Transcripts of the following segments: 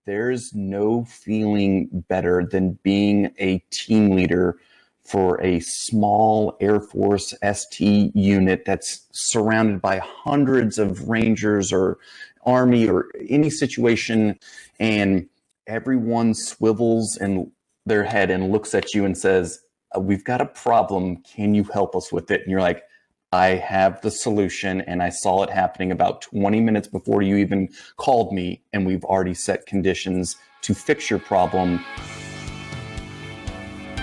there's no feeling better than being a team leader for a small Air Force ST unit that's surrounded by hundreds of Rangers or Army or any situation, and everyone swivels in their head and looks at you and says, we've got a problem. Can you help us with it? And you're like, I have the solution, and I saw it happening about 20 minutes before you even called me, and we've already set conditions to fix your problem.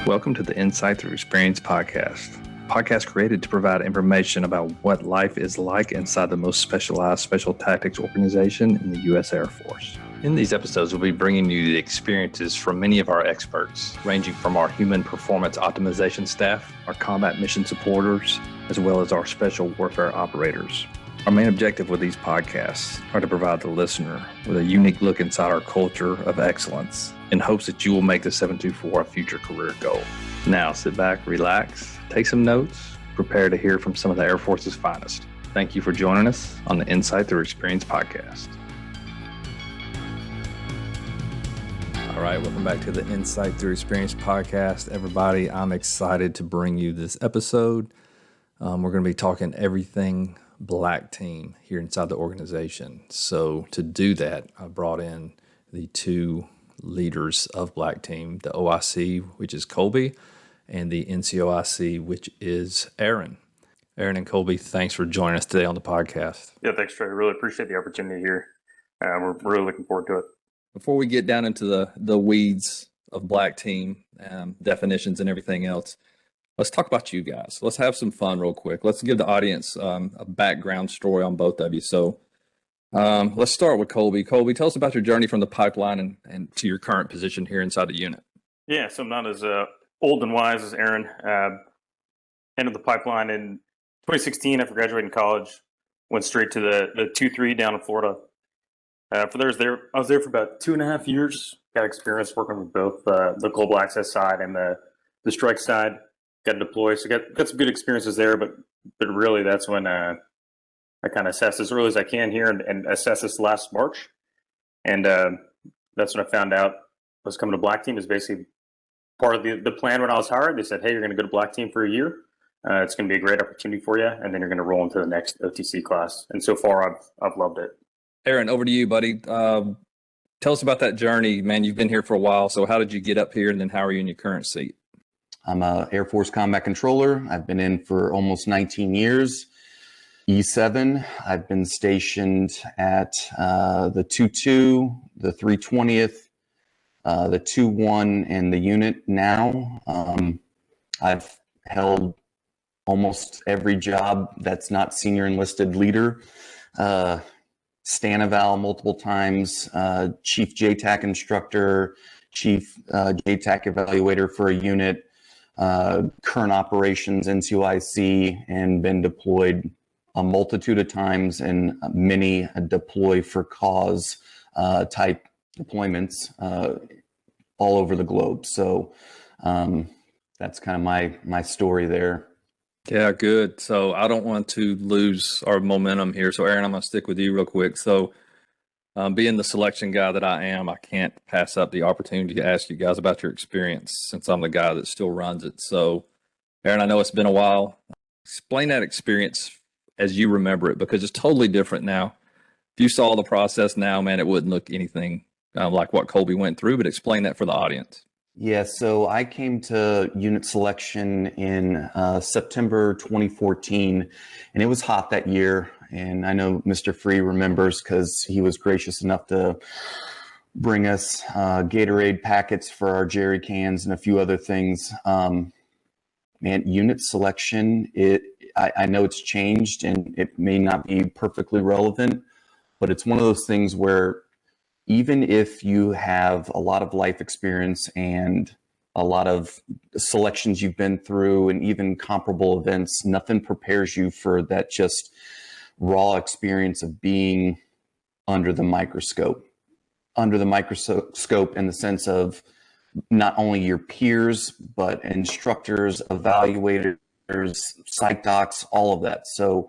Welcome to the Insight Thru Experience Podcast. Podcast created to provide information about what life is like inside the most specialized special tactics organization in the U.S. Air Force. In these episodes, we'll be bringing you the experiences from many of our experts, ranging from our human performance optimization staff, our combat mission supporters, as well as our special warfare operators. Our main objective with these podcasts are to provide the listener with a unique look inside our culture of excellence in hopes that you will make the 724 a future career goal. Now, sit back, relax, take some notes, prepare to hear from some of the Air Force's finest. Thank you for joining us on the Insight Thru Experience Podcast. All right, welcome back to the Insight Thru Experience Podcast. Everybody, I'm excited to bring you this episode. We're going to be talking everything Black Team here inside the organization. So to do that, I brought in the two leaders of Black Team, the OIC, which is Colby, and the NCOIC, which is Aaron. Aaron and Colby, thanks for joining us today on the podcast. Yeah, thanks, Trey. Really appreciate the opportunity here. We're really looking forward to it. Before we get down into the weeds of Black Team definitions and everything else, let's talk about you guys. Let's have some fun real quick. Let's give the audience a background story on both of you. So let's start with Colby. Colby, tell us about your journey from the pipeline and to your current position here inside the unit. Yeah, so I'm not as old and wise as Aaron. Entered the pipeline in 2016 after graduating college. Went straight to the 2-3 down in Florida. I was there for about 2.5 years. Got experience working with both the global access side and the strike side. Got to deploy, so got some good experiences there. But really, that's when I kind of assessed as early as I can here and assessed this last March. And that's when I found out I was coming to Black Team. Is basically part of the plan when I was hired. They said, "Hey, you're going to go to Black Team for a year. It's going to be a great opportunity for you, and then you're going to roll into the next OTC class." And so far, I've loved it. Aaron, over to you, buddy. Tell us about that journey, man. You've been here for a while. So how did you get up here, and then how are you in your current seat? I'm a Air Force combat controller. I've been in for almost 19 years. E7, I've been stationed at the 2-2, the 320th, the 2-1, and the unit now. I've held almost every job that's not senior enlisted leader. Stanaval multiple times, chief JTAC instructor, chief JTAC evaluator for a unit, current operations NCOIC, and been deployed a multitude of times, and many deploy for cause type deployments all over the globe. So that's kind of my story there. Yeah, good. So I don't want to lose our momentum here. So Aaron, I'm going to stick with you real quick. So being the selection guy that I am, I can't pass up the opportunity to ask you guys about your experience since I'm the guy that still runs it. So Aaron, I know it's been a while. Explain that experience as you remember it, because it's totally different now. If you saw the process now, man, it wouldn't look anything like what Colby went through, but explain that for the audience. Yeah, so I came to unit selection in September 2014, and it was hot that year. And I know Mr. Free remembers because he was gracious enough to bring us Gatorade packets for our jerry cans and a few other things. Man, unit selection, I know it's changed and it may not be perfectly relevant, but it's one of those things where even if you have a lot of life experience and a lot of selections you've been through and even comparable events, nothing prepares you for that just raw experience of being under the microscope. Under the microscope in the sense of not only your peers, but instructors, evaluators, psych docs, all of that. So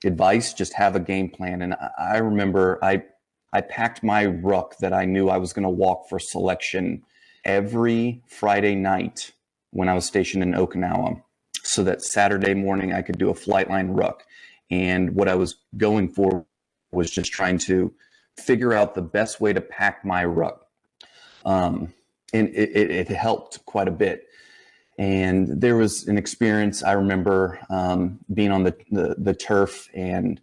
advice, just have a game plan. And I remember I I packed my ruck that I knew I was going to walk for selection every Friday night when I was stationed in Okinawa, so that Saturday morning I could do a flight line ruck. And what I was going for was just trying to figure out the best way to pack my ruck. And it helped quite a bit. And there was an experience I remember being on the turf and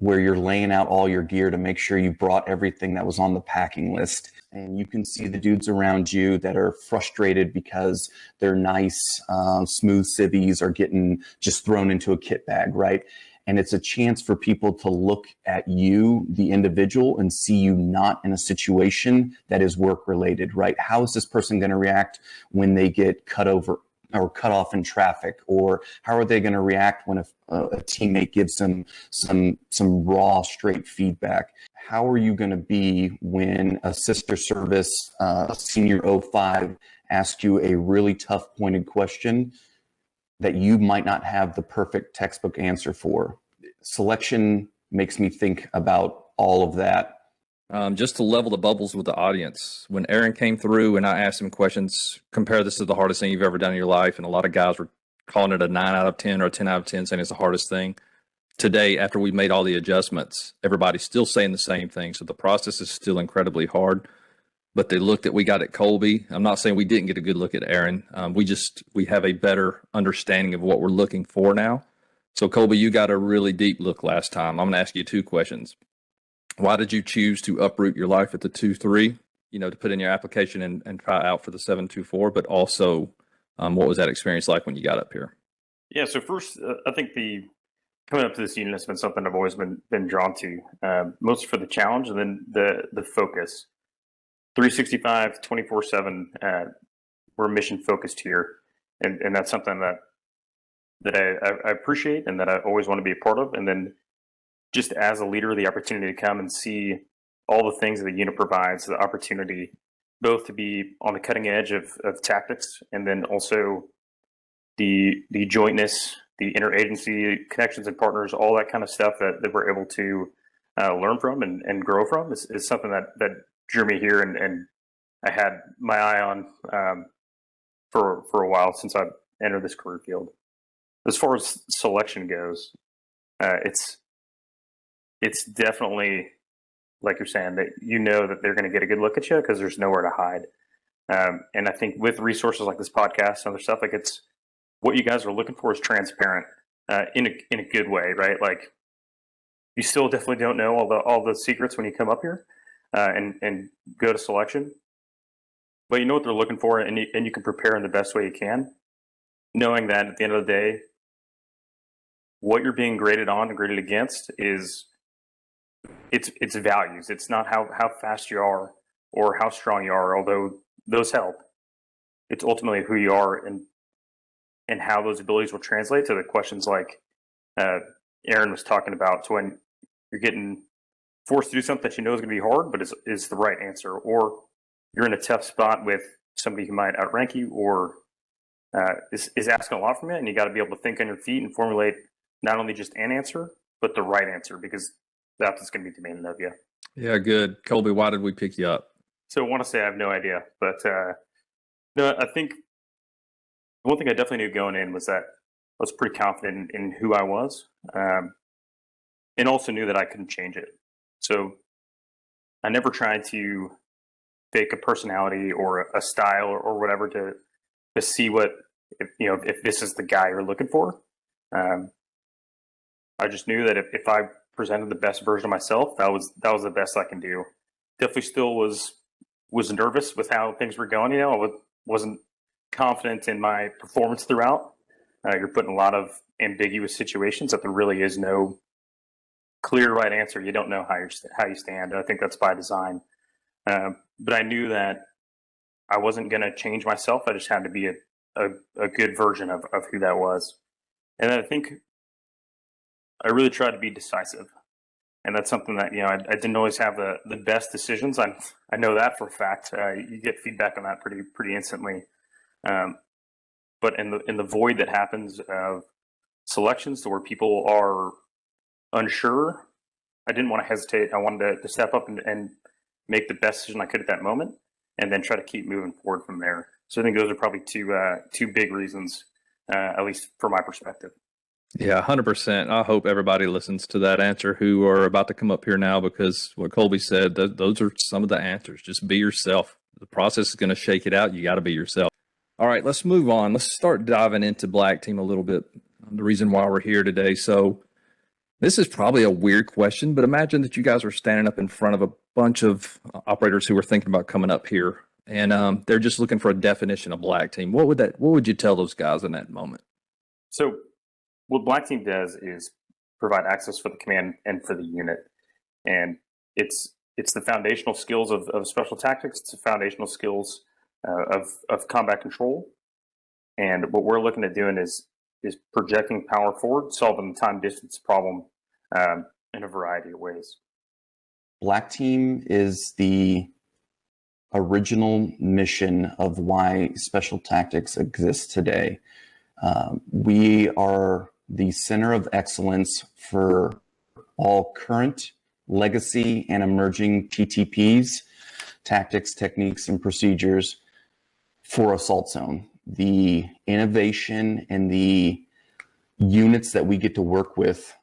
where you're laying out all your gear to make sure you brought everything that was on the packing list. And you can see the dudes around you that are frustrated because their nice, smooth civvies are getting just thrown into a kit bag, right? And it's a chance for people to look at you, the individual, and see you not in a situation that is work related, right? How is this person going to react when they get cut over or cut off in traffic? Or how are they going to react when a teammate gives them some raw, straight feedback? How are you going to be when a sister service, a senior 05, asks you a really tough pointed question that you might not have the perfect textbook answer for? Selection makes me think about all of that. Just to level the bubbles with the audience, when Aaron came through and I asked him questions, compare this to the hardest thing you've ever done in your life, and a lot of guys were calling it a 9 out of 10 or a 10 out of 10, saying it's the hardest thing. Today, after we made all the adjustments, everybody's still saying the same thing. So the process is still incredibly hard. But the look that we got at Colby, I'm not saying we didn't get a good look at Aaron. We have a better understanding of what we're looking for now. So Colby, you got a really deep look last time. I'm going to ask you 2 questions. Why did you choose to uproot your life at the 2-3, to put in your application and try out for the 724, but also what was that experience like when you got up here? Yeah, so first, I think coming up to this unit has been something I've always been drawn to, most for the challenge and then the focus. 365, 24/7, we're mission focused here. And that's something that I appreciate and that I always want to be a part of. And then just as a leader, the opportunity to come and see all the things that the unit provides, the opportunity both to be on the cutting edge of tactics and then also the jointness, the interagency connections and partners, all that kind of stuff that we're able to learn from and grow from is something that drew me here, and I had my eye on for a while since I entered this career field. As far as selection goes, it's definitely, like you're saying, that that they're going to get a good look at you because there's nowhere to hide. And I think with resources like this podcast and other stuff, like it's what you guys are looking for is transparent in a good way, right? Like you still definitely don't know all the secrets when you come up here and go to selection, but you know what they're looking for, and you can prepare in the best way you can, knowing that at the end of the day, what you're being graded on and graded against is it's values. It's not how fast you are or how strong you are, although those help. It's ultimately who you are and how those abilities will translate to the questions like Aaron was talking about. So when you're getting forced to do something that you know is going to be hard, but is the right answer, or you're in a tough spot with somebody who might outrank you or is asking a lot from you, and you got to be able to think on your feet and formulate not only just an answer, but the right answer, because that's what's going to be demanded of you. Yeah, good. Colby, why did we pick you up? So I want to say I have no idea, but no, I think one thing I definitely knew going in was that I was pretty confident in who I was, and also knew that I couldn't change it. So I never tried to fake a personality or a style or whatever to see if this is the guy you're looking for. I just knew that if I presented the best version of myself, that was the best I can do. Definitely still was nervous with how things were going. I wasn't confident in my performance throughout. You're put in a lot of ambiguous situations that there really is no clear right answer. You don't know how you stand. I think that's by design. But I knew that I wasn't going to change myself. I just had to be a good version of who that was. And I think I really tried to be decisive. And that's something that, I didn't always have the best decisions. I know that for a fact. You get feedback on that pretty instantly. But in the void that happens of selections to where people are unsure, I didn't want to hesitate. I wanted to step up and make the best decision I could at that moment, and then try to keep moving forward from there. So I think those are probably two big reasons, at least from my perspective. Yeah, 100%. I hope everybody listens to that answer who are about to come up here now, because what Colby said, those are some of the answers. Just be yourself. The process is going to shake it out. You got to be yourself. All right, let's move on. Let's start diving into Black Team a little bit. The reason why we're here today. So this is probably a weird question, but imagine that you guys are standing up in front of a bunch of operators who are thinking about coming up here, and they're just looking for a definition of Black Team. What would you tell those guys in that moment? So what Black Team does is provide access for the command and for the unit. And it's the foundational skills of special tactics. It's the foundational skills of combat control. And what we're looking at doing is projecting power forward, solving the time distance problem in a variety of ways. Black Team is the original mission of why special tactics exists today. We are the center of excellence for all current, legacy, and emerging TTPs, tactics, techniques, and procedures for Assault Zone. The innovation and the units that we get to work with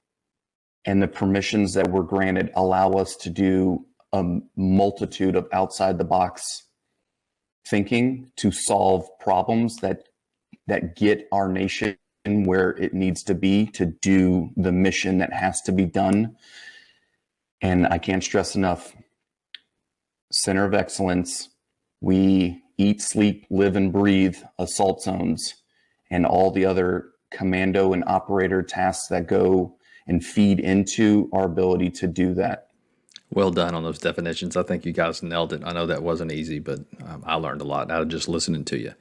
and the permissions that we're granted allow us to do a multitude of outside the box thinking to solve problems that get our nation where it needs to be to do the mission that has to be done. And I can't stress enough, center of excellence. We eat, sleep, live, and breathe assault zones and all the other commando and operator tasks that go and feed into our ability to do that. Well done on those definitions. I think you guys nailed it. I know that wasn't easy, but I learned a lot out of just listening to you.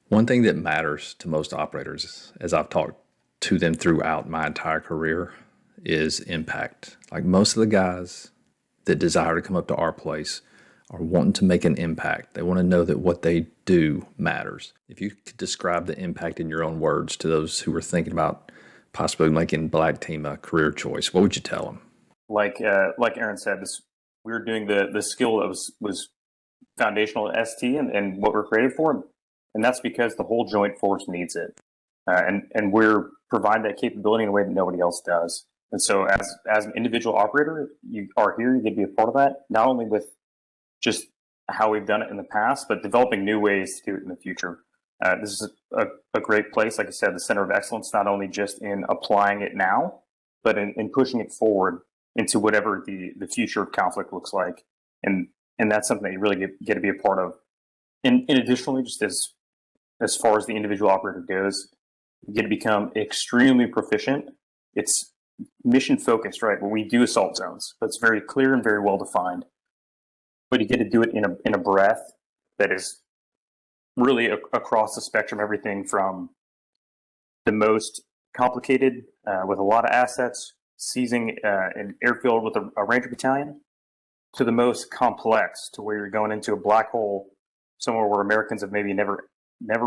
One thing that matters to most operators, as I've talked to them throughout my entire career, is impact. Like most of the guys that desire to come up to our place are wanting to make an impact. They want to know that what they do matters. If you could describe the impact in your own words to those who are thinking about possibly making Black Team a career choice, what would you tell them? Like Aaron said, we were doing the skill that was foundational to ST and what we're created for. And that's because the whole joint force needs it. And we're providing that capability in a way that nobody else does. And so as an individual operator, you are here, you get to be a part of that, not only with just how we've done it in the past, but developing new ways to do it in the future. This is a great place, like I said, the center of excellence, not only just in applying it now, but in pushing it forward into whatever the future of conflict looks like. And that's something that you really get to be a part of. And additionally, just as far as the individual operator goes, you get to become extremely proficient. It's mission focused, right? When we do assault zones, but it's very clear and very well defined. But you get to do it in a breadth that is really across the spectrum, everything from the most complicated with a lot of assets, seizing an airfield with a Ranger battalion, to the most complex, to where you're going into a black hole somewhere where Americans have maybe never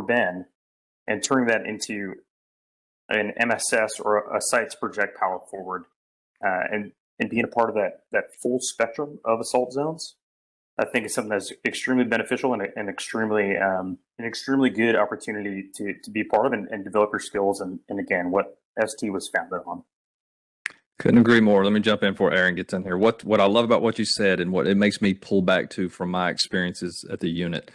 been, and turning that into an MSS or a site to project power forward, and being a part of that full spectrum of assault zones. I think it's something that's extremely beneficial and an extremely good opportunity to be part of and develop your skills. And again, what ST was founded on. Couldn't agree more. Let me jump in before Aaron gets in here. What I love about what you said and what it makes me pull back to from my experiences at the unit,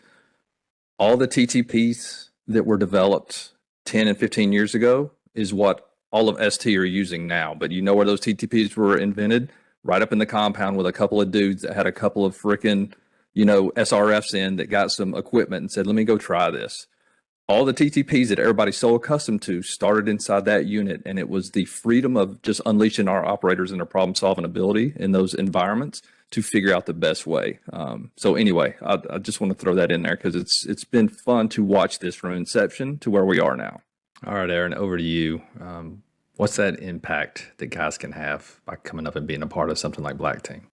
all the TTPs that were developed 10 and 15 years ago is what all of ST are using now. But you know where those TTPs were invented? Right up in the compound with a couple of dudes that had a couple of freaking, SRFs in that got some equipment and said, let me go try this. All the TTPs that everybody's so accustomed to started inside that unit, and it was the freedom of just unleashing our operators and their problem-solving ability in those environments to figure out the best way. So anyway, I just want to throw that in there because it's been fun to watch this from inception to where we are now. All right, Aaron, over to you. What's that impact that guys can have by coming up and being a part of something like Black Team?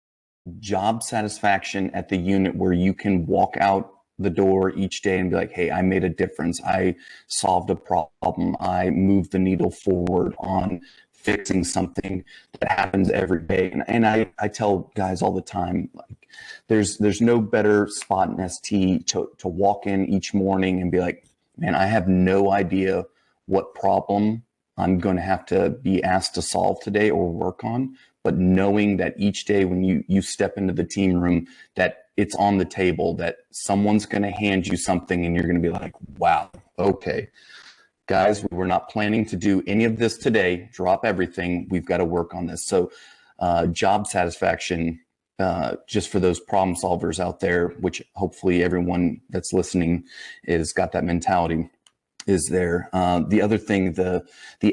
Job satisfaction at the unit where you can walk out the door each day and be like, hey, I made a difference. I solved a problem. I moved the needle forward on fixing something that happens every day. And I tell guys all the time, like, there's no better spot in ST to walk in each morning and be like, man, I have no idea what problem I'm going to have to be asked to solve today or work on. But knowing that each day when you step into the team room, that it's on the table, that someone's going to hand you something and you're going to be like, wow, okay, guys, we were not planning to do any of this today. Drop everything. We've got to work on this. So job satisfaction, just for those problem solvers out there, which hopefully everyone that's listening is got that mentality, is there. The other thing, the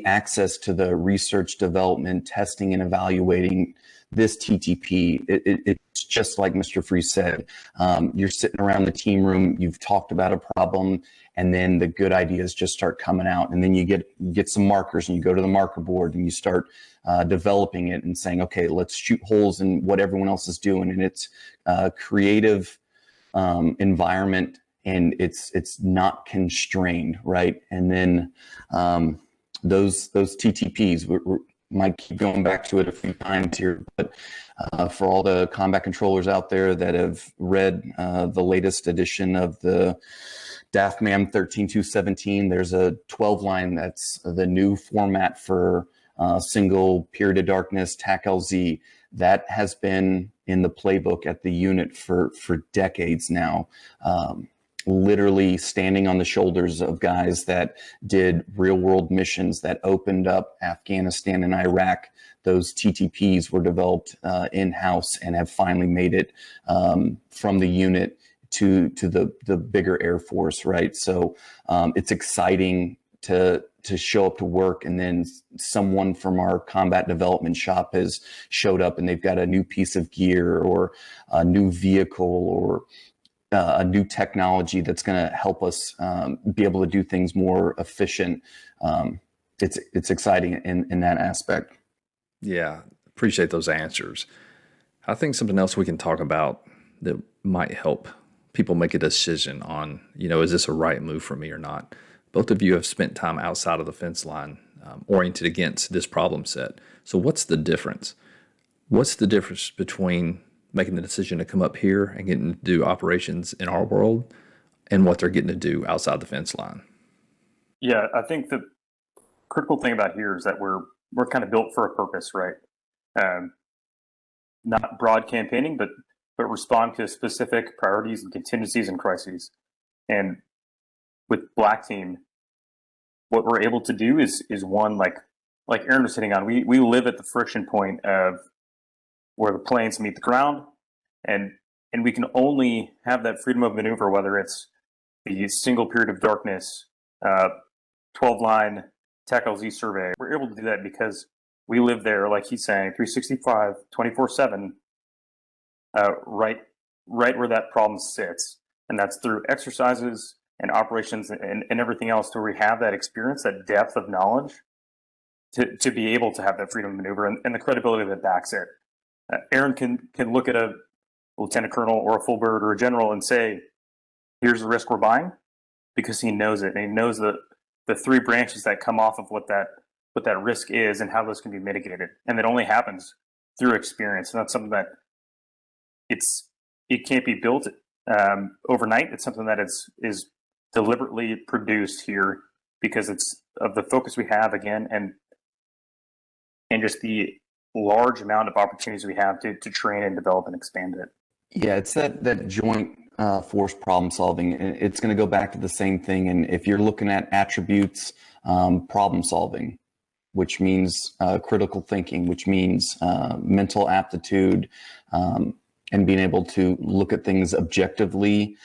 access to the research, development, testing, and evaluating this TTP, it's just like Mr. Free said. You're sitting around the team room, you've talked about a problem, and then the good ideas just start coming out. And then you get some markers and you go to the marker board and you start developing it and saying, okay, let's shoot holes in what everyone else is doing. And it's a creative environment, and it's not constrained, right? And then those TTPs, we might keep going back to it a few times here, but for all the combat controllers out there that have read the latest edition of the DAFMAM 13217, there's a 12 line that's the new format for single period of darkness TAC LZ that has been in the playbook at the unit for decades now. Literally standing on the shoulders of guys that did real world missions that opened up Afghanistan and Iraq. Those TTPs were developed in-house and have finally made it from the unit to the bigger Air Force, right? So it's exciting to show up to work, and then someone from our combat development shop has showed up and they've got a new piece of gear or a new vehicle or a new technology that's going to help us be able to do things more efficient. It's exciting in that aspect. Yeah, appreciate those answers. I think something else we can talk about that might help people make a decision on, is this a right move for me or not? Both of you have spent time outside of the fence line, oriented against this problem set. So what's the difference? What's the difference between making the decision to come up here and getting to do operations in our world and what they're getting to do outside the fence line? Yeah, I think the critical thing about here is that we're kind of built for a purpose, right? Not broad campaigning, but respond to specific priorities and contingencies and crises. And with Black Team, what we're able to do is one, like Aaron was hitting on, we live at the friction point of where the planes meet the ground, and we can only have that freedom of maneuver, whether it's the single period of darkness, 12-line TAC LZ survey. We're able to do that because we live there, like he's saying, 365, 24/7, right where that problem sits. And that's through exercises and operations and everything else, where we have that experience, that depth of knowledge to be able to have that freedom of maneuver and the credibility that backs it. Aaron can look at a lieutenant colonel or a full bird or a general and say, here's the risk we're buying, because he knows it. And he knows the three branches that come off of what that risk is and how those can be mitigated. And that only happens through experience. And that's something that it can't be built overnight. It's something that is deliberately produced here because it's of the focus we have, again, and just the large amount of opportunities we have to train and develop and expand it. Yeah, it's that joint force problem solving. It's going to go back to the same thing. And if you're looking at attributes, problem solving, which means critical thinking, which means mental aptitude, and being able to look at things objectively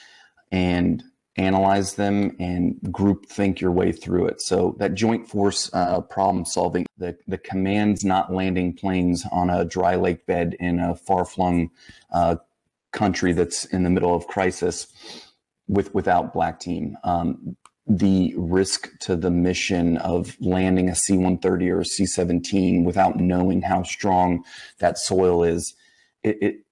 and analyze them and group think your way through it. So that joint force problem solving, the command's not landing planes on a dry lake bed in a far-flung country that's in the middle of crisis without Black Team. The risk to the mission of landing a C-130 or a C-17 without knowing how strong that soil is,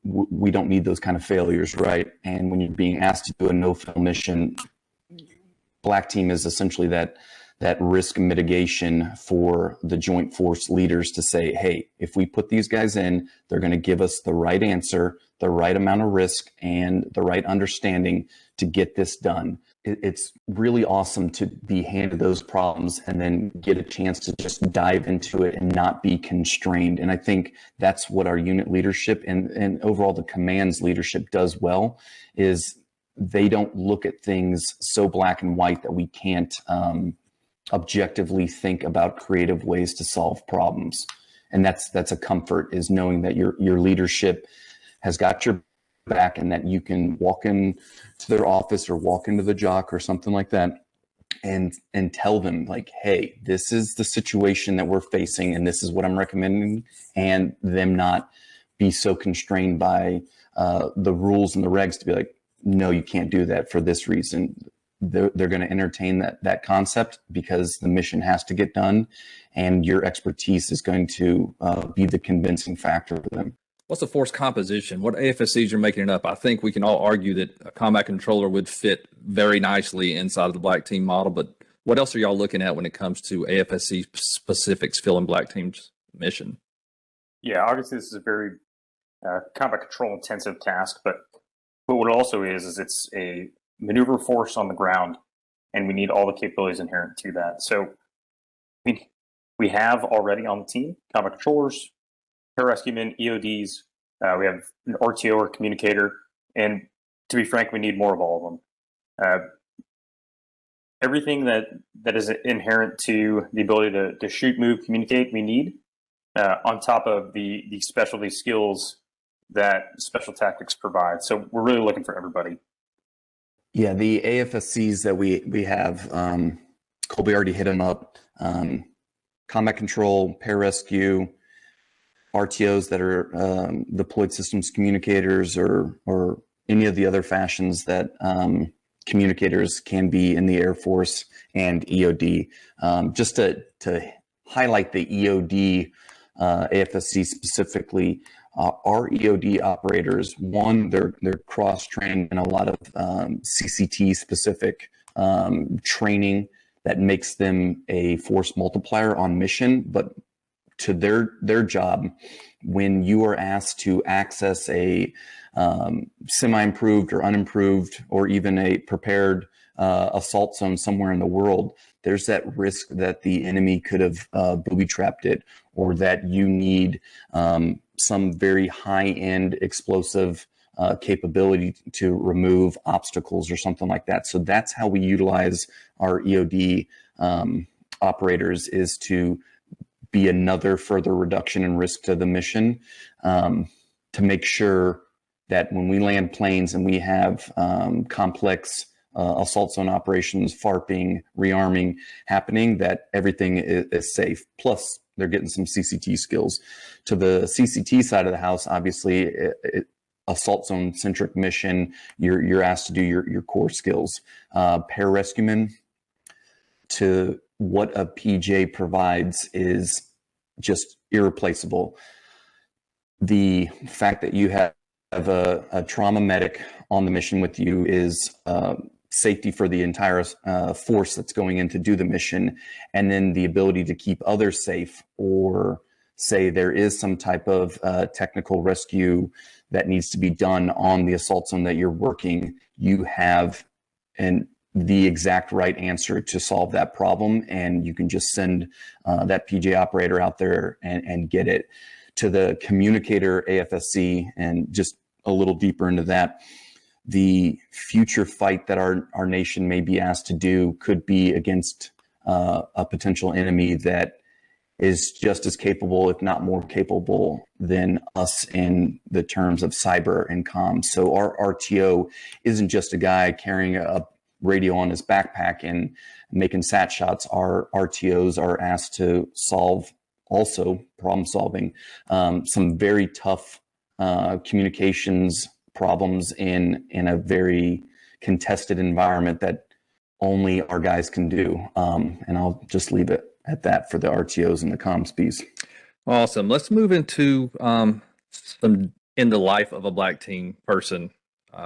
we don't need those kind of failures, right? And when you're being asked to do a no-fail mission, Black Team is essentially that that risk mitigation for the joint force leaders to say, hey, if we put these guys in, they're going to give us the right answer, the right amount of risk, and the right understanding to get this done. It's really awesome to be handed those problems and then get a chance to just dive into it and not be constrained. And I think that's what our unit leadership and overall the command's leadership does well, is they don't look at things so black and white that we can't objectively think about creative ways to solve problems. And that's a comfort, is knowing that your leadership has got your back and that you can walk in to their office or walk into the jock or something like that and tell them, like, hey, this is the situation that we're facing and this is what I'm recommending, and them not be so constrained by the rules and the regs to be like, no, you can't do that for this reason. They're going to entertain that concept because the mission has to get done, and your expertise is going to be the convincing factor for them. What's the force composition? What AFSCs are making it up? I think we can all argue that a combat controller would fit very nicely inside of the Black Team model, but what else are y'all looking at when it comes to AFSC specifics filling Black Team's mission? Yeah, obviously this is a very combat control intensive task, but what it also is it's a maneuver force on the ground, and we need all the capabilities inherent to that. So we have already on the team combat controllers, pararescuemen, EODs. We have an RTO or communicator, and to be frank, we need more of all of them. Everything that is inherent to the ability to shoot, move, communicate, we need on top of the specialty skills that special tactics provide. So we're really looking for everybody. Yeah, the AFSCs that we have, Colby already hit them up. Combat control, pararescue, RTOs that are deployed systems communicators, or any of the other fashions that communicators can be in the Air Force, and EOD. Just to highlight the EOD AFSC specifically, our EOD operators, one, they're cross-trained in a lot of CCT specific training that makes them a force multiplier on mission, but to their job, when you are asked to access a semi-improved or unimproved or even a prepared assault zone somewhere in the world, there's that risk that the enemy could have booby-trapped it, or that you need some very high-end explosive capability to remove obstacles or something like that. So that's how we utilize our EOD operators, is to be another further reduction in risk to the mission, to make sure that when we land planes and we have complex assault zone operations, FARPing, rearming happening, that everything is safe. Plus, they're getting some CCT skills. To the CCT side of the house, obviously, assault zone centric mission, you're asked to do your core skills. Pararescuemen, to what a PJ provides is just irreplaceable. The fact that you have a trauma medic on the mission with you is safety for the entire force that's going in to do the mission, and then the ability to keep others safe, or say there is some type of technical rescue that needs to be done on the assault zone that you're working, you have the exact right answer to solve that problem, and you can just send that PJ operator out there and get it. To the communicator AFSC, and just a little deeper into that, the future fight that our nation may be asked to do could be against a potential enemy that is just as capable, if not more capable, than us in the terms of cyber and comms. So our RTO isn't just a guy carrying a radio on his backpack and making sat shots. Our RTOs are asked to solve, also problem solving, some very tough communications problems in a very contested environment that only our guys can do. And I'll just leave it at that for the RTOs and the comms piece. Awesome. Let's move into some in the life of a Black Team person.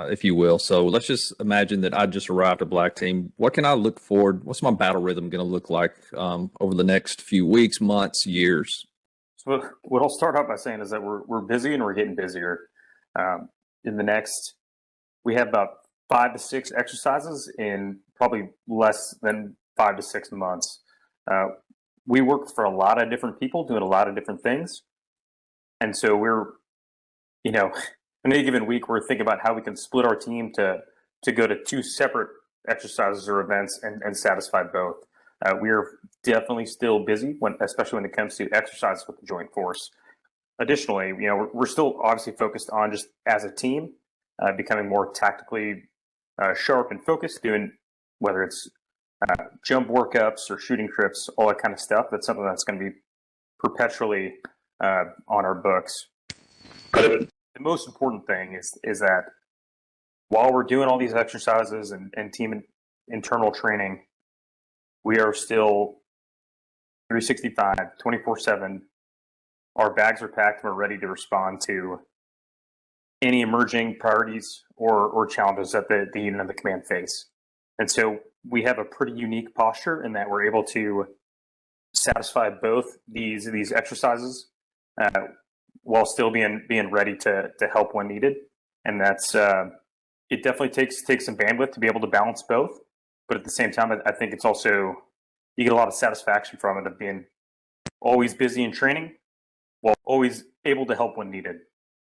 if you will. So let's just imagine that I just arrived at Black Team. What can I look forward? What's my battle rhythm going to look like over the next few weeks, months, years? So what I'll start out by saying is that we're busy and we're getting busier. We have about 5 to 6 exercises in probably less than 5 to 6 months. We work for a lot of different people doing a lot of different things. And so in any given week, we're thinking about how we can split our team to go to 2 separate exercises or events and satisfy both. We are definitely still busy, especially when it comes to exercise with the joint force. Additionally, we're still obviously focused on just as a team, becoming more tactically sharp and focused, doing whether it's jump workups or shooting trips, all that kind of stuff. That's something that's going to be perpetually on our books. But the most important thing is that while we're doing all these exercises and team internal training, we are still 365, 24/7. Our bags are packed and we're ready to respond to any emerging priorities or challenges that the unit and the command face. And so we have a pretty unique posture in that we're able to satisfy both these exercises while still being ready to help when needed. And that's it definitely takes some bandwidth to be able to balance both. But at the same time, I think it's also, you get a lot of satisfaction from it of being always busy in training while always able to help when needed.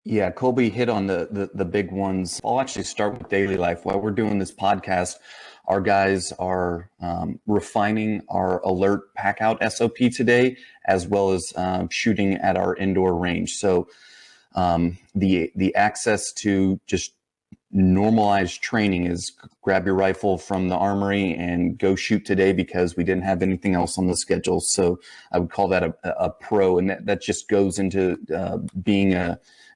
Yeah, Colby hit on the big ones. I'll actually start with daily life. While we're doing this podcast, our guys are refining our alert pack out SOP today, as well as shooting at our indoor range. So the access to just normalized training is grab your rifle from the armory and go shoot today because we didn't have anything else on the schedule. So I would call that a pro, and that just goes into being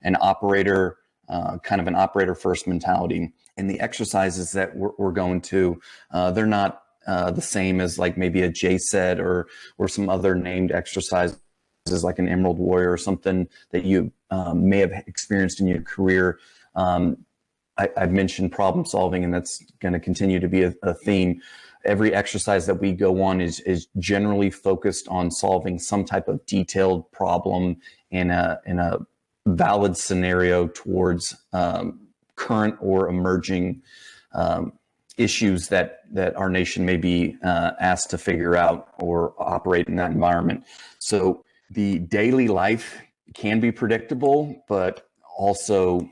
an operator, kind of an operator first mentality. And the exercises that we're going to, they're not the same as like maybe a JSET or some other named exercises like an Emerald Warrior or something that you may have experienced in your career. I've mentioned problem solving, and that's going to continue to be a theme. Every exercise that we go on is generally focused on solving some type of detailed problem in a valid scenario towards current or emerging issues that our nation may be asked to figure out or operate in that environment. So the daily life can be predictable, but also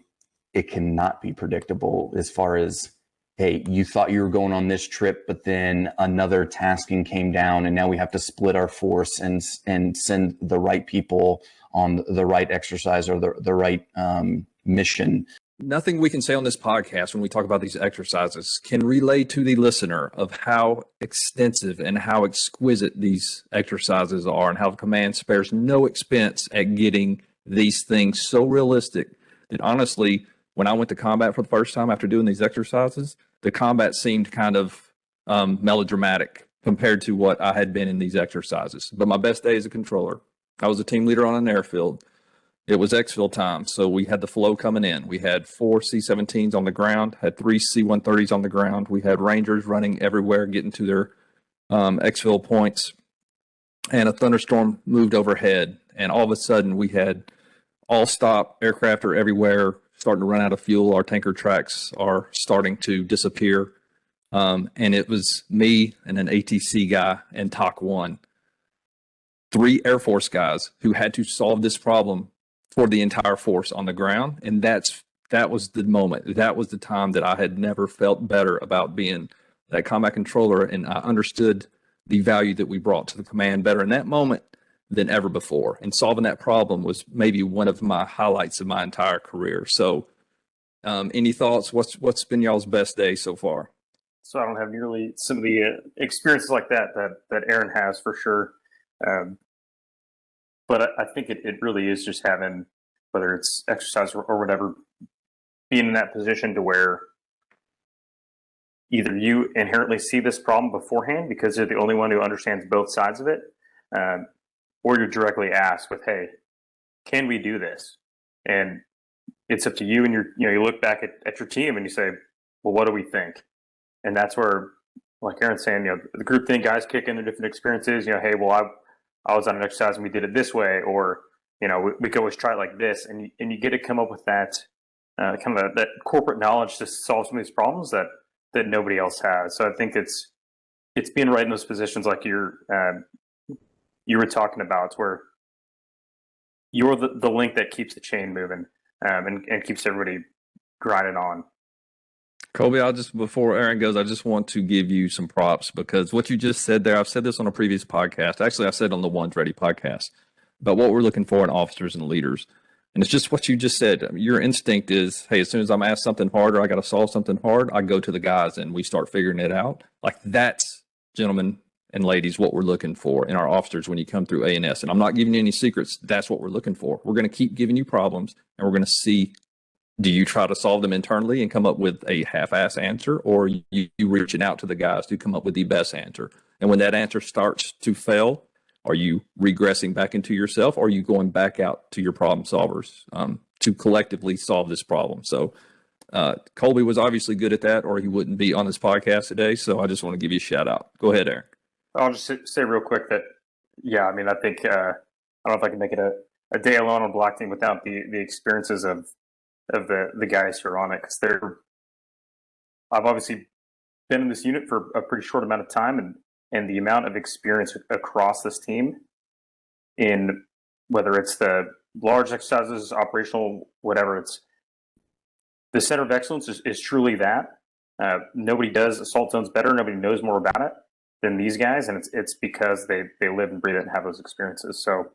it cannot be predictable as far as, hey, you thought you were going on this trip, but then another tasking came down and now we have to split our force and send the right people on the right exercise or the right mission. Nothing we can say on this podcast when we talk about these exercises can relay to the listener of how extensive and how exquisite these exercises are, and how the command spares no expense at getting these things so realistic that honestly, when I went to combat for the first time after doing these exercises, the combat seemed kind of melodramatic compared to what I had been in these exercises. But my best day as a controller, I was a team leader on an airfield. It was exfil time, so we had the flow coming in. We had 4 C-17s on the ground, had 3 C-130s on the ground. We had Rangers running everywhere, getting to their exfil points. And a thunderstorm moved overhead. And all of a sudden, we had all-stop aircraft are everywhere, starting to run out of fuel. Our tanker tracks are starting to disappear. And it was me and an ATC guy and TOC 1. 3 Air Force guys who had to solve this problem for the entire force on the ground. And that was the moment. That was the time that I had never felt better about being that combat controller. And I understood the value that we brought to the command better in that moment than ever before. And solving that problem was maybe one of my highlights of my entire career. So any thoughts? What's been y'all's best day so far? So I don't have nearly some of the experiences like that Aaron has for sure. But I think it really is just having, whether it's exercise or whatever, being in that position to where either you inherently see this problem beforehand because you're the only one who understands both sides of it, or you're directly asked with, hey, can we do this? And it's up to you, and you look back at your team and you say, well, what do we think? And that's where, like Aaron's saying, the group think guys kick into different experiences. Hey, well, I was on an exercise and we did it this way, or we could always try it like this, and you get to come up with that kind of that corporate knowledge to solve some of these problems that nobody else has. So I think it's being right in those positions, like you were talking about, where you're the link that keeps the chain moving, and keeps everybody grinding on. Colby, before Aaron goes, I just want to give you some props, because what you just said there, I've said this on a previous podcast. Actually, I said on the One's Ready podcast, about what we're looking for in officers and leaders. And it's just what you just said. I mean, your instinct is, hey, as soon as I'm asked something hard or I got to solve something hard, I go to the guys and we start figuring it out. Like, that's, gentlemen and ladies, what we're looking for in our officers when you come through A&S. And I'm not giving you any secrets. That's what we're looking for. We're going to keep giving you problems, and we're going to see, do you try to solve them internally and come up with a half-ass answer, or you reaching out to the guys to come up with the best answer? And when that answer starts to fail, are you regressing back into yourself, or are you going back out to your problem solvers to collectively solve this problem? So Colby was obviously good at that, or he wouldn't be on this podcast today. So I just want to give you a shout out. Go ahead, Aaron. I'll just say real quick that, I mean, I think, I don't know if I can make it a day alone on block team without the experiences of the guys who are on it, because I've obviously been in this unit for a pretty short amount of time, and the amount of experience across this team, in whether it's the large exercises, operational, whatever, it's the center of excellence is truly that. Nobody does assault zones better. Nobody knows more about it than these guys, and it's because they live and breathe it and have those experiences. So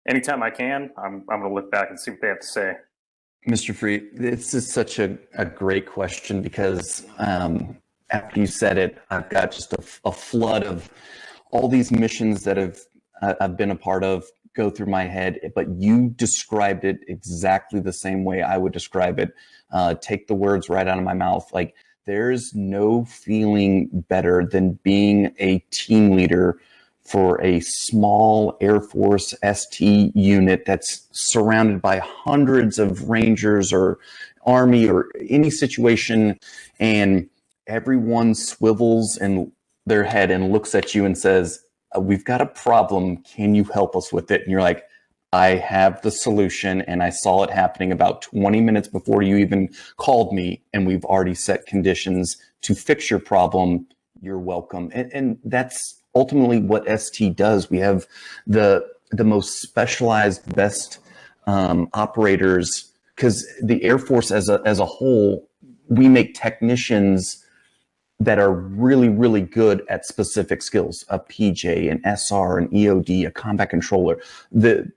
anytime I can, I'm going to look back and see what they have to say. Mr. Free, this is such a great question, because after you said it, I've got just a flood of all these missions that I've been a part of go through my head, but you described it exactly the same way I would describe it. Take the words right out of my mouth. Like, there's no feeling better than being a team leader for a small Air Force ST unit that's surrounded by hundreds of Rangers or Army or any situation, and everyone swivels in their head and looks at you and says, we've got a problem. Can you help us with it? And you're like, I have the solution, and I saw it happening about 20 minutes before you even called me, and we've already set conditions to fix your problem. You're welcome. And that's ultimately what ST does. We have the most specialized, best operators, because the Air Force as a whole, we make technicians that are really, really good at specific skills, a PJ, an SR, an EOD, a combat controller. The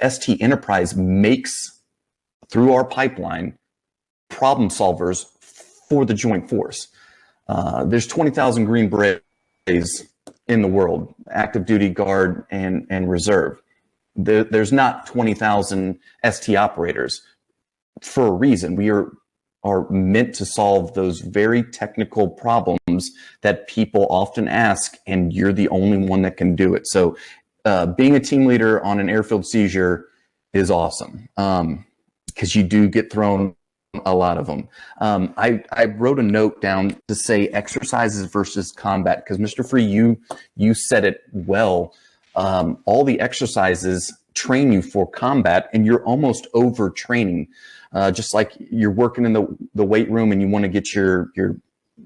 ST enterprise makes, through our pipeline, problem solvers for the joint force. There's 20,000 Green Berets in the world, active duty, guard, and reserve. There's not 20,000 ST operators for a reason. We are meant to solve those very technical problems that people often ask, and you're the only one that can do it. So being a team leader on an airfield seizure is awesome, because you do get thrown a lot of them. I wrote a note down to say exercises versus combat, because Mr. Free, you said it well. All the exercises train you for combat, and you're almost overtraining. Just like you're working in the weight room and you want to get your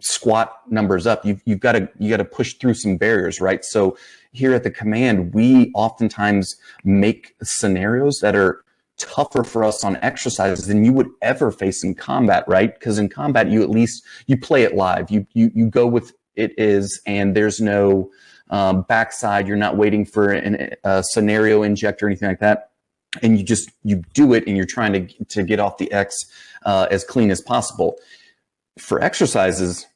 squat numbers up, you got to push through some barriers, right? So here at the command, we oftentimes make scenarios that are tougher for us on exercises than you would ever face in combat, right? Because in combat, you play it live. You go with it is, and there's no backside. You're not waiting for a scenario inject or anything like that. And you do it, and you're trying to get off the X as clean as possible. For exercises,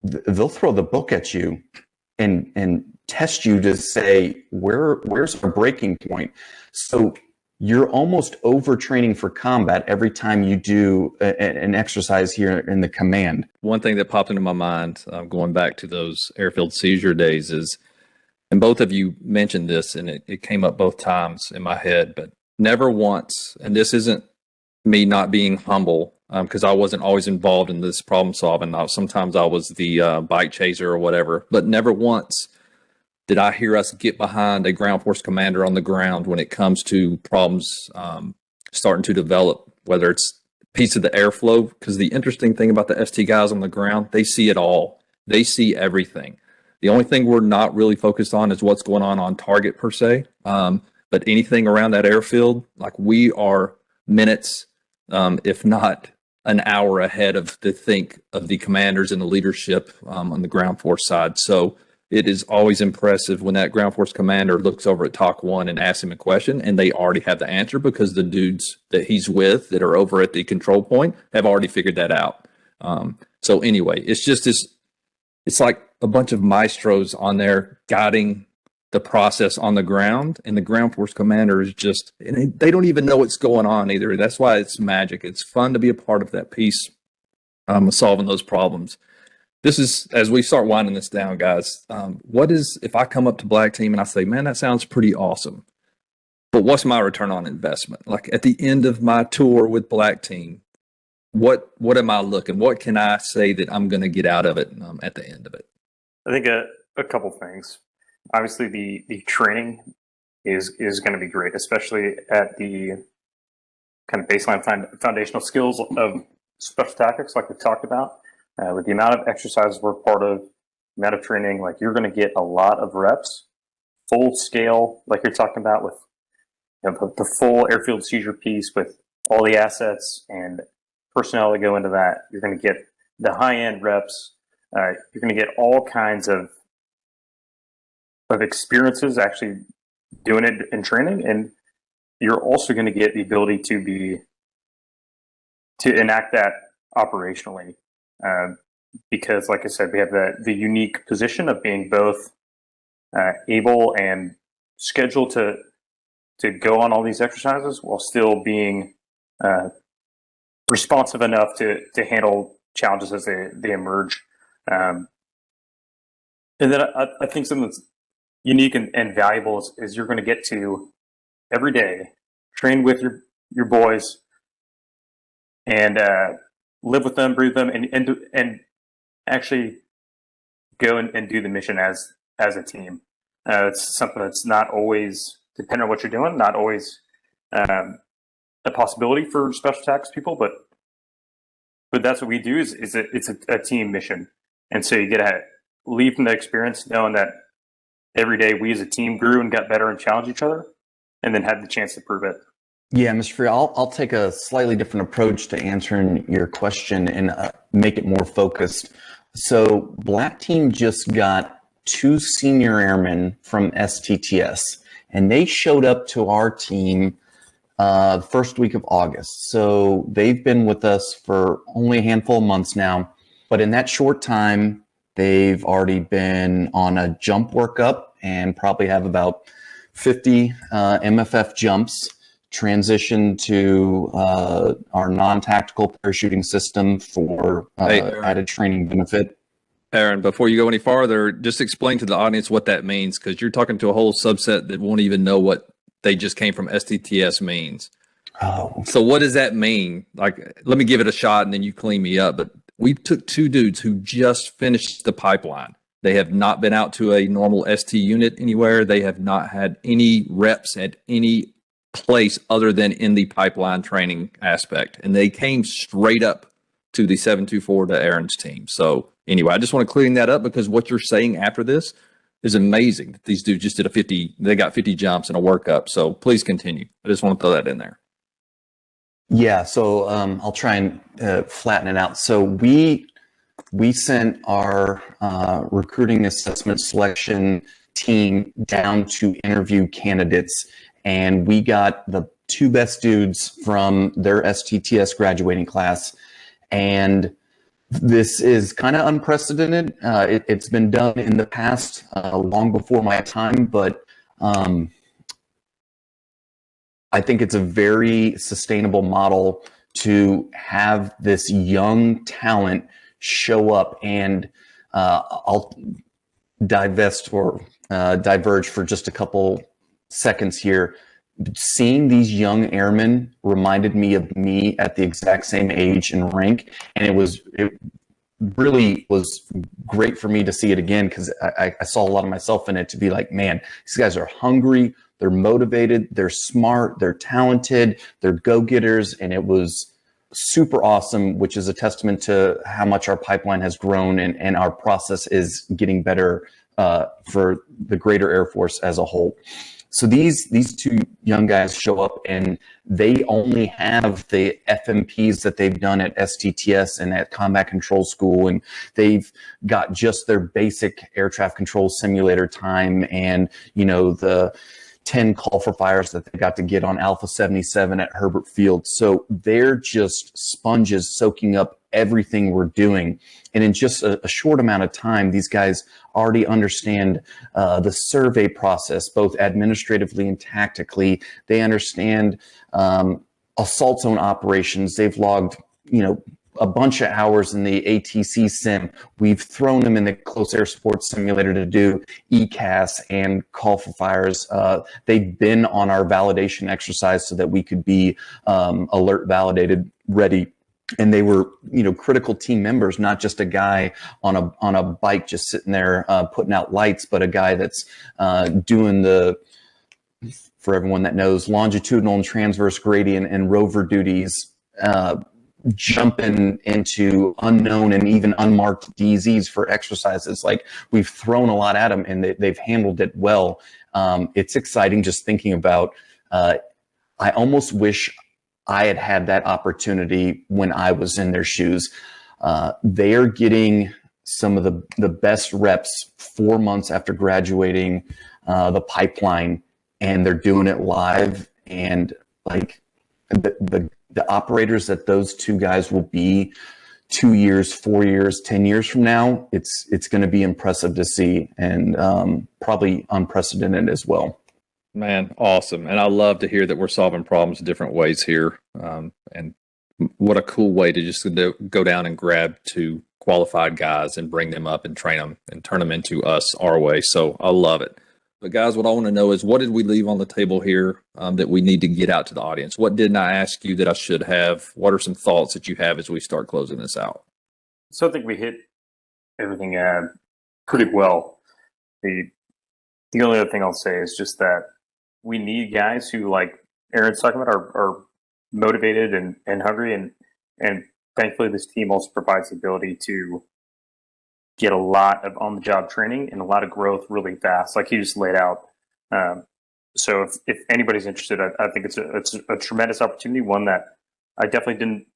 they'll throw the book at you and test you to say, where's our breaking point? So you're almost overtraining for combat every time you do an exercise here in the command. One thing that popped into my mind, going back to those airfield seizure days, is, and both of you mentioned this, and it came up both times in my head, but never once, and this isn't me not being humble, because I wasn't always involved in this problem solving. Sometimes I was the bike chaser or whatever, but never once did I hear us get behind a ground force commander on the ground when it comes to problems starting to develop, whether it's a piece of the airflow. Because the interesting thing about the ST guys on the ground, they see it all. They see everything. The only thing we're not really focused on is what's going on target per se. But anything around that airfield, like we are minutes, if not an hour ahead of the commanders and the leadership on the ground force side. So it is always impressive when that ground force commander looks over at TOC 1 and asks him a question, and they already have the answer because the dudes that he's with that are over at the control point have already figured that out. So anyway, it's just this. It's like a bunch of maestros on there guiding the process on the ground, and the ground force commander is just, and they don't even know what's going on either. That's why it's magic. It's fun to be a part of that piece of solving those problems. This is, as we start winding this down, guys, if I come up to Black Team and I say, man, that sounds pretty awesome, but what's my return on investment? Like at the end of my tour with Black Team, what am I looking? What can I say that I'm going to get out of it at the end of it? I think a couple things. Obviously, the training is going to be great, especially at the kind of baseline foundational skills of special tactics, like we've talked about. With the amount of exercises we're part of, the amount of training, like you're going to get a lot of reps, full scale, like you're talking about with the full airfield seizure piece with all the assets and personnel that go into that. You're going to get the high-end reps. You're going to get all kinds of experiences actually doing it in training, and you're also going to get the ability to enact that operationally. Because, like I said, we have the unique position of being both able and scheduled to go on all these exercises while still being responsive enough to handle challenges as they emerge. And then I think something that's unique and valuable is you're going to get to every day train with your boys and live with them, breathe them, and actually go and do the mission as a team. It's something that's not always, depending on what you're doing, not always a possibility for special tactics people, but that's what we do. It's a team mission, and so you get to leave from the experience knowing that every day we as a team grew and got better and challenged each other, and then had the chance to prove it. Yeah, Mr. Free, I'll take a slightly different approach to answering your question and make it more focused. So Black Team just got 2 senior airmen from STTS, and they showed up to our team the first week of August. So they've been with us for only a handful of months now, but in that short time, they've already been on a jump workup and probably have about 50 MFF jumps, transition to our non-tactical parachuting system for added training benefit. Aaron, before you go any farther, just explain to the audience what that means, because you're talking to a whole subset that won't even know what they just came from STTS means. Oh. So what does that mean? Like, let me give it a shot and then you clean me up. But we took 2 dudes who just finished the pipeline. They have not been out to a normal ST unit anywhere. They have not had any reps at any place other than in the pipeline training aspect. And they came straight up to the 724 to Aaron's team. So anyway, I just want to clean that up, because what you're saying after this is amazing. These dudes just did they got 50 jumps and a workup. So please continue. I just want to throw that in there. Yeah, so I'll try and flatten it out. So we sent our recruiting assessment selection team down to interview candidates, and we got the 2 best dudes from their STTS graduating class. And this is kind of unprecedented. It's been done in the past, long before my time, but I think it's a very sustainable model to have this young talent show up. And I'll diverge for just a couple seconds here. seeing these young airmen reminded me of me at the exact same age and rank. And it really was great for me to see it again, because I saw a lot of myself in it, to be like, man, these guys are hungry, they're motivated, they're smart, they're talented, they're go-getters. And it was super awesome, which is a testament to how much our pipeline has grown and our process is getting better for the greater Air Force as a whole. So these two young guys show up and they only have the FMPs that they've done at STTS and at Combat Control School, and they've got just their basic air traffic control simulator time and, you know, the 10 call for fires that they got to get on Alpha 77 at Herbert Field. So they're just sponges soaking up everything we're doing. And in just a short amount of time, these guys already understand the survey process, both administratively and tactically. They understand assault zone operations. They've logged, you know, a bunch of hours in the ATC sim. We've thrown them in the close air sports simulator to do ECAS and call for fires. They've been on our validation exercise so that we could be alert, validated, ready. And they were, you know, critical team members, not just a guy on a bike just sitting there putting out lights, but a guy that's doing the, for everyone that knows, longitudinal and transverse gradient and rover duties, jumping into unknown and even unmarked DZs for exercises. Like, we've thrown a lot at them and they've handled it well. It's exciting just thinking about, I almost wish I had had that opportunity when I was in their shoes. They are getting some of the best reps 4 months after graduating the pipeline, and they're doing it live. And like the operators that those two guys will be 2 years, 4 years, 10 years from now, it's going to be impressive to see, and probably unprecedented as well. Man, awesome. And I love to hear that we're solving problems in different ways here. And what a cool way to just go down and grab two qualified guys and bring them up and train them and turn them into us our way. So I love it. But guys, what I want to know is, what did we leave on the table here that we need to get out to the audience? What didn't I ask you that I should have? What are some thoughts that you have as we start closing this out? So I think we hit everything pretty well. The only other thing I'll say is just that we need guys who, like Aaron's talking about, are motivated and hungry, and thankfully this team also provides the ability to get a lot of on-the-job training and a lot of growth really fast, like he just laid out. So if anybody's interested, I think it's a tremendous opportunity, one that I definitely didn't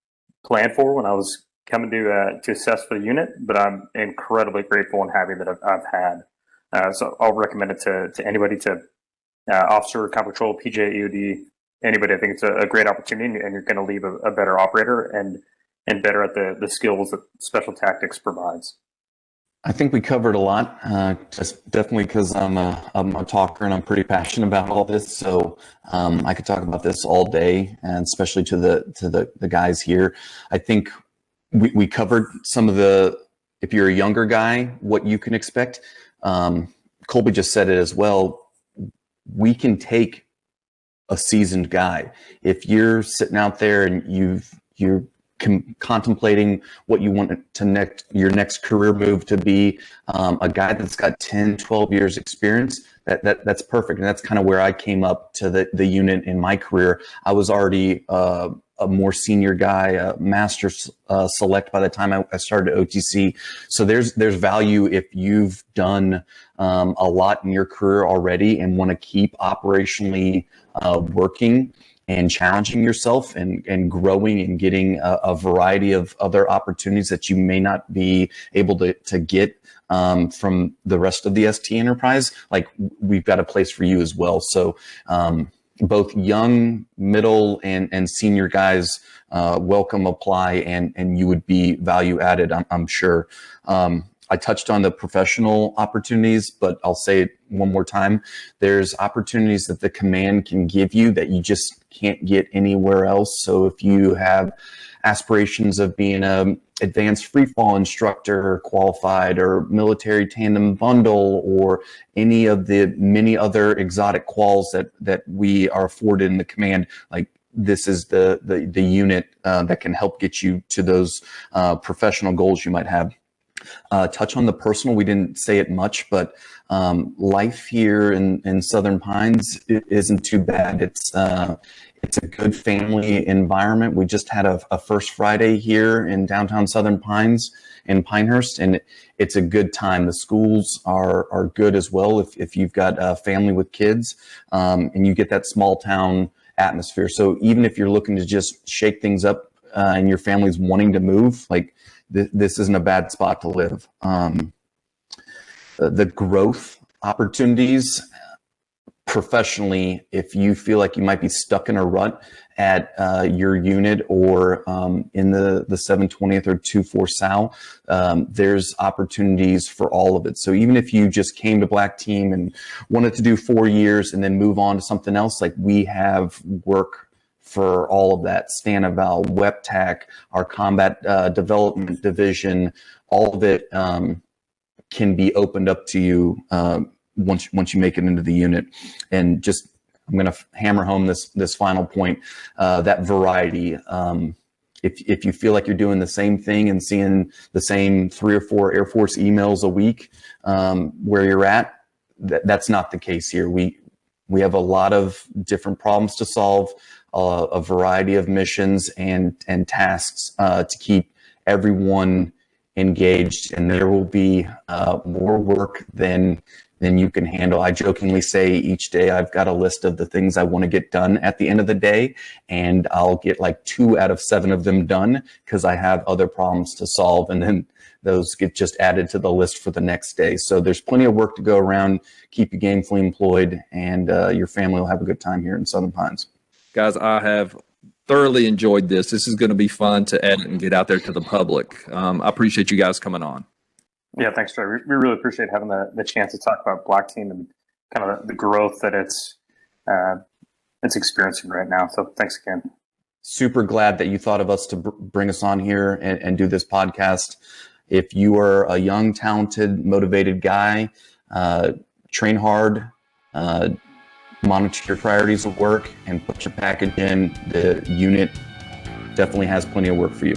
plan for when I was coming to assess for the unit, but I'm incredibly grateful and happy that I've had. So I'll recommend it to anybody, to officer, combat control, PJ, EOD, anybody. I think it's a great opportunity, and you're going to leave a better operator and better at the skills that special tactics provides. I think we covered a lot, just definitely because I'm a talker and I'm pretty passionate about all this. So I could talk about this all day, and especially to the guys here. I think we covered some of the, if you're a younger guy, what you can expect. Colby just said it as well. We can take a seasoned guy. If you're sitting out there and you're contemplating what you want to your next career move to be, a guy that's got 10, 12 years experience, that's perfect. And that's kind of where I came up to the unit in my career. I was already a more senior guy, a master select by the time I started OTC. So there's value if you've done a lot in your career already and want to keep operationally working and challenging yourself and growing and getting a variety of other opportunities that you may not be able to get from the rest of the ST enterprise. Like, we've got a place for you as well. So both young, middle, and senior guys, welcome, apply, and you would be value added, I'm sure. I touched on the professional opportunities, but I'll say it one more time. There's opportunities that the command can give you that you just can't get anywhere else. So if you have aspirations of being a advanced free fall instructor qualified, or military tandem bundle, or any of the many other exotic quals that we are afforded in the command, like this is the unit that can help get you to those professional goals you might have. Touch on the personal. We didn't say it much, but life here in Southern Pines isn't too bad. It's a good family environment. We just had a First Friday here in downtown Southern Pines in Pinehurst, and it's a good time. The schools are good as well if you've got a family with kids, and you get that small town atmosphere. So even if you're looking to just shake things up and your family's wanting to move, like this isn't a bad spot to live. The growth opportunities professionally, if you feel like you might be stuck in a rut at your unit or in the 720th or 24 SAL, there's opportunities for all of it. So even if you just came to Black Team and wanted to do 4 years and then move on to something else, like we have work for all of that. Stanaval, WEPTAC, our combat development division, all of it can be opened up to you once you make it into the unit. And just, I'm going to hammer home this final point, that variety. If you feel like you're doing the same thing and seeing the same 3 or 4 Air Force emails a week where you're at, that's not the case here. We have a lot of different problems to solve, a variety of missions and tasks to keep everyone engaged, and there will be more work than you can handle. I jokingly say each day I've got a list of the things I want to get done at the end of the day, and I'll get like 2 out of 7 of them done because I have other problems to solve, and then those get just added to the list for the next day. So there's plenty of work to go around. Keep you gainfully employed, and your family will have a good time here in Southern Pines. Guys, I have thoroughly enjoyed this. This is going to be fun to edit and get out there to the public. I appreciate you guys coming on. Yeah, thanks, Trey. We really appreciate having the chance to talk about Black Team and kind of the growth that it's experiencing right now. So thanks again. Super glad that you thought of us to bring us on here and do this podcast. If you are a young, talented, motivated guy, train hard, monitor your priorities of work, and put your package in. The unit definitely has plenty of work for you.